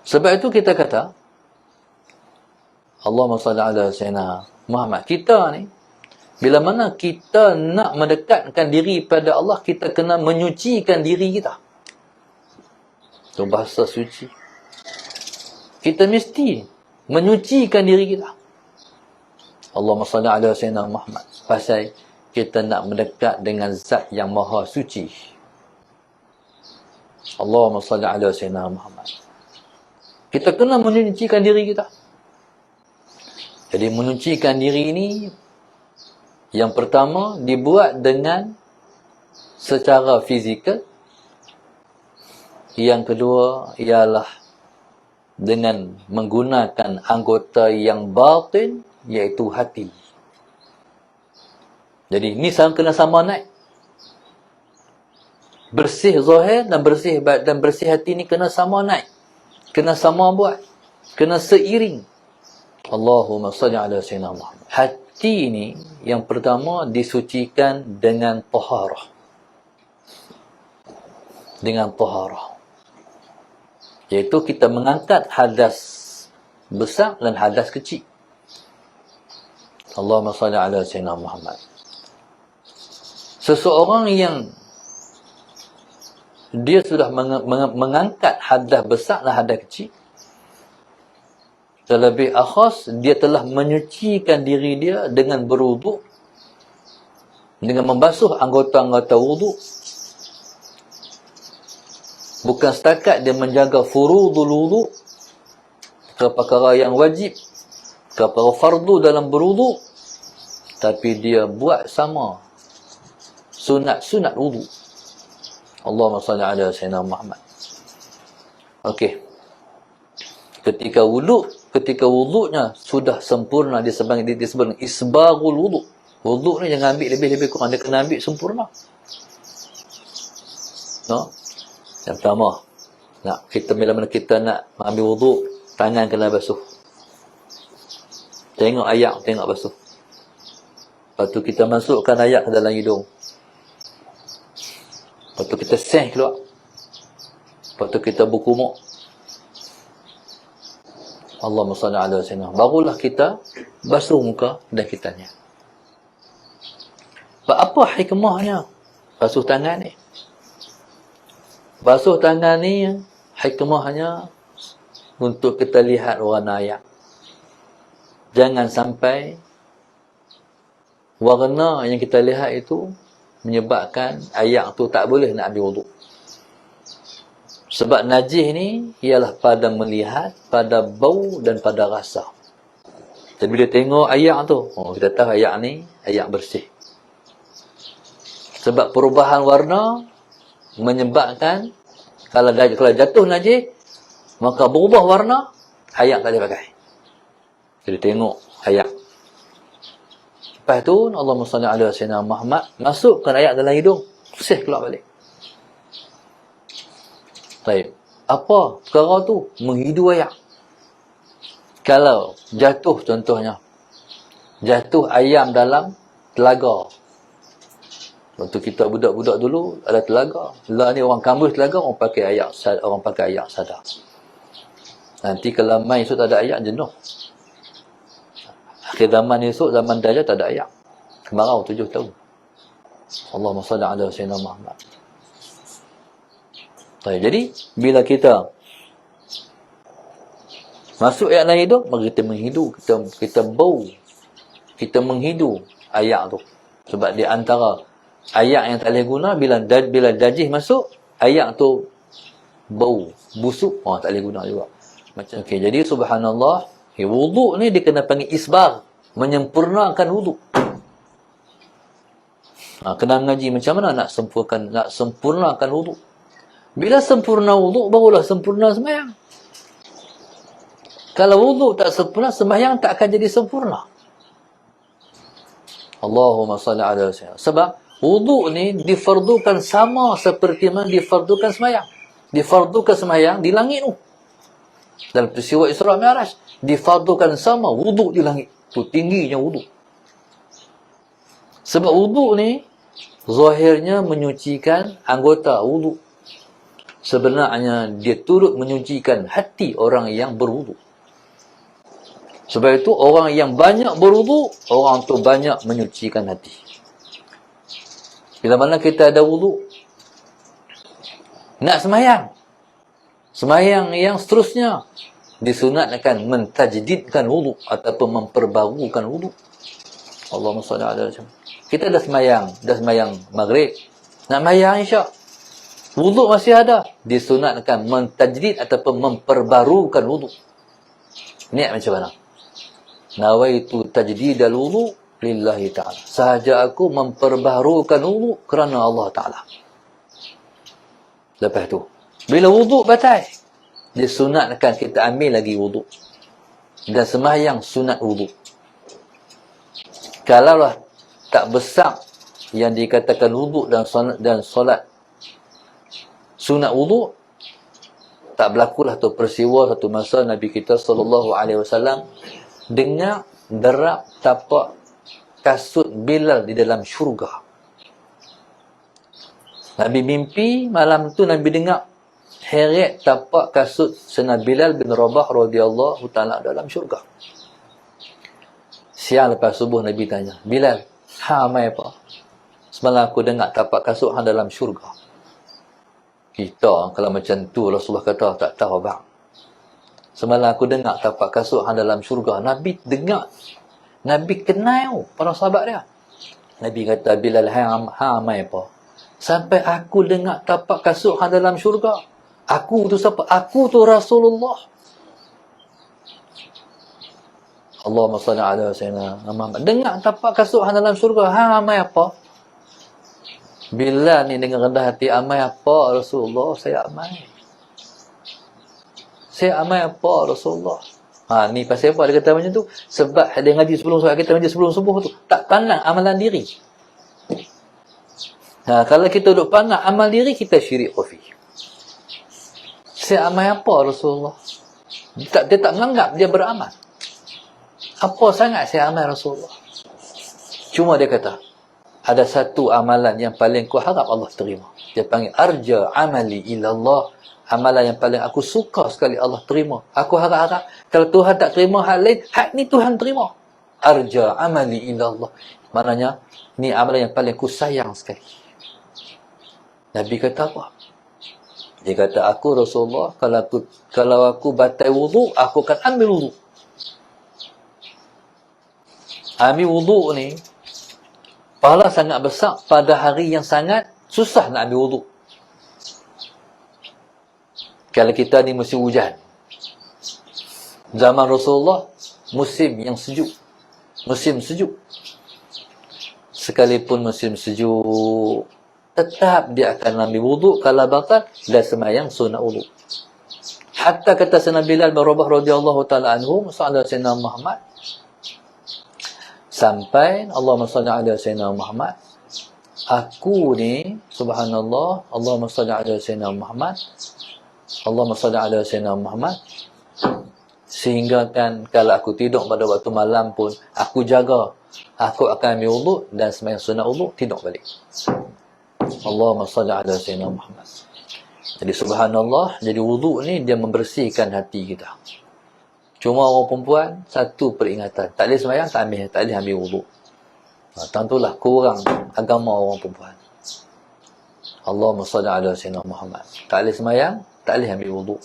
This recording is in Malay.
Sebab itu kita kata, Allahumma salli ala sayyidina Muhammad. Kita ni, bila mana kita nak mendekatkan diri pada Allah, kita kena menyucikan diri kita. Itu bahasa suci. Kita mesti menyucikan diri kita. Allahumma salli ala sayyidina Muhammad. Pasal kita nak mendekat dengan zat yang maha suci. Allahumma salli ala sayyidina Muhammad. Kita kena menyucikan diri kita. Jadi menyucikan diri ini, yang pertama dibuat dengan secara fizikal. Yang kedua ialah dengan menggunakan anggota yang batin, iaitu hati. Jadi ni kena sama naik. Bersih zahir dan bersih hati ni kena sama naik. Kena sama buat. Kena seiring. Allahumma salli ala sayyidina Muhammad. Hati ini yang pertama disucikan dengan taharah. Dengan taharah. Iaitu kita mengangkat hadas besar dan hadas kecil. Allahumma salli ala sayyidina Muhammad. Seseorang yang dia sudah mengangkat hadas besar dan hadas kecil, terlebih akhas dia telah menyucikan diri dia dengan berwuduk, dengan membasuh anggota-anggota wuduk. Bukan setakat dia menjaga furudul wuduk, perkara yang wajib, perkara fardu dalam berwuduk, tapi dia buat sama sunat-sunat wuduk. Allahumma salli ala sayyidina Muhammad. Okey. Ketika wuduknya sudah sempurna, disebut isbaghul wuduk. Wuduk ni jangan ambil lebih-lebih kurang, dia kena ambil sempurna. No? Yang pertama, bila mana kita nak ambil wuduk, tangan kena basuh. Tengok ayak, tengok basuh. Lepas tu kita masukkan ayak ke dalam hidung. Lepas tu kita seh keluar. Lepas tu kita berkumuk. Allahumma salli ala sayyidina. Barulah kita basuh muka dan kita tanya. Apa hikmahnya basuh tangan ni? Basuh tangan ni hikmahnya untuk kita lihat warna ayak. Jangan sampai warna yang kita lihat itu menyebabkan ayak tu tak boleh nak ambil wuduk. Sebab najis ni ialah pada melihat, pada bau dan pada rasa. Jadi bila tengok ayak tu, kita tahu ayak ni ayak bersih. Sebab perubahan warna menyebabkan kalau jatuh najis, maka berubah warna, ayak tak boleh pakai. Jadi tengok ayak. Lepas tu Allahumma salli ala sayyidina Muhammad, masukkan ayak dalam hidung, sih keluar balik. Baik. Apa perkara tu? Menghidu ayak. Kalau jatuh contohnya, jatuh ayam dalam telaga. Waktu kita budak-budak dulu ada telaga. Lah ni orang kampus telaga, orang pakai ayak sadar. Nanti kalau main esok tak ada ayak, jenuh. Akhir zaman esok, zaman Dajjal tak ada ayak. Kemarau 7 tahun. Allahumma salli ala sayyidina Muhammad. Jadi bila kita masuk ayak dalam hidung, maka kita menghidu, kita bau, kita menghidu ayak tu. Sebab di antara ayak yang tak boleh guna, bila dajih masuk, ayak tu bau, busuk, tak boleh guna juga. Macam jadi subhanallah, wuduk ni dia kena panggil isbagh, menyempurnakan wuduk. Kena mengaji macam mana nak sempurnakan wuduk. Bila sempurna wuduk, barulah sempurna sembahyang. Kalau wuduk tak sempurna, sembahyang tak akan jadi sempurna. Allahumma salli ala sayyidina. Sebab wuduk ni difardukan sama seperti mana difardukan sembahyang. Difardukan sembahyang di langit tu. Dalam peristiwa Isra Mi'raj, difardukan sama wuduk di langit. Tu tingginya wuduk. Sebab wuduk ni zahirnya menyucikan anggota wuduk. sebenarnya dia turut menyucikan hati orang yang berwuduk. Sebab itu orang yang banyak berwuduk, orang tu banyak menyucikan hati. Bila mana kita ada wuduk, nak semayang, semayang yang seterusnya disunatkan mentajdidkan wuduk ataupun memperbarukan wuduk. Allahumma salli ala Muhammad. Kita dah semayang maghrib, nak semayang isyak, wuduk masih ada, disunatkan mentajdid ataupun memperbarukan wuduk. Niat macam mana? Nawaitu tajdidal wuduk lillahi ta'ala. Sahaja aku memperbaharukan wuduk kerana Allah Ta'ala. Lepas tu, bila wuduk batal, disunatkan kita ambil lagi wuduk. Dan sembahyang sunat wuduk. Kalaulah tak besar yang dikatakan wuduk dan solat sunat wuduk, tak berlakulah tu peristiwa satu masa Nabi kita SAW dengar derap tapak kasut Bilal di dalam syurga. Nabi mimpi, malam tu Nabi dengar heret tapak kasut Sayyidina Bilal bin Rabah radhiyallahu ta'ala dalam syurga. Siang lepas subuh Nabi tanya, Bilal, amai apa? Semalam aku dengar tapak kasut hang dalam syurga. Kita kalau macam tu Rasulullah kata tak tahu bang. Semalam aku dengar tapak kasut hang dalam syurga. Nabi dengar. Nabi kenal para sahabat dia. Nabi kata, Bilal, hang amai apa? Sampai aku dengar tapak kasut hang dalam syurga. Aku tu siapa? Aku tu Rasulullah. Allahumma salli ala sayyidina Muhammad. Dengar tapak kasut hang dalam syurga. Hang amai apa? Bila ni dengan rendah hati, amai apa Rasulullah? Saya amai. Saya amai apa Rasulullah? Ni pasal apa dia kata macam tu? Sebab dia ngaji sebelum subuh, kita ngaji sebelum subuh tu tak pandang amalan diri. Kalau kita duduk pandang amal diri, kita syirik khafi. Saya amai apa Rasulullah? Dia tak menganggap dia beramal. Apa sangat saya amai Rasulullah? Cuma dia kata, ada satu amalan yang paling ku harap Allah terima. Dia panggil arja amali ilallah. Amalan yang paling aku suka sekali Allah terima. Aku harap-harap kalau Tuhan tak terima hal lain, hak ni Tuhan terima. Arja amali ilallah. Maknanya, ni amalan yang paling aku sayang sekali. Nabi kata apa? Dia kata, aku Rasulullah, kalau aku batal wuduk, aku akan ambil wuduk. Ambil wuduk ni, pahala sangat besar pada hari yang sangat susah nak ambil wuduk. Kalau kita ni musim hujan. Zaman Rasulullah, musim yang sejuk. Musim sejuk. Sekalipun musim sejuk, tetap dia akan ambil wuduk kalau batal dan semayang sunat wuduk. Hatta kata Sayyidina Bilal bin Rabah radhiyallahu ta'ala anhu, sallallahu Sayyidina Muhammad, sampai Allahumma salli ala Sayyidina Muhammad, aku ni, subhanallah, Allahumma salli ala Sayyidina Muhammad, Allahumma salli ala Sayyidina Muhammad, sehingga kan kalau aku tidur pada waktu malam pun, aku jaga, aku akan ambil wuduk dan semayang sunat wuduk, tidur balik. Allahumma salli ala Sayyidina Muhammad. Jadi subhanallah, jadi wuduk ni dia membersihkan hati kita. Cuma orang perempuan, satu peringatan, tak boleh semayang, tak boleh ambil wuduk. Tentulah kurang agama orang perempuan. Allahumma salli ala Sayyidina Muhammad. Tak boleh semayang, tak boleh ambil wuduk.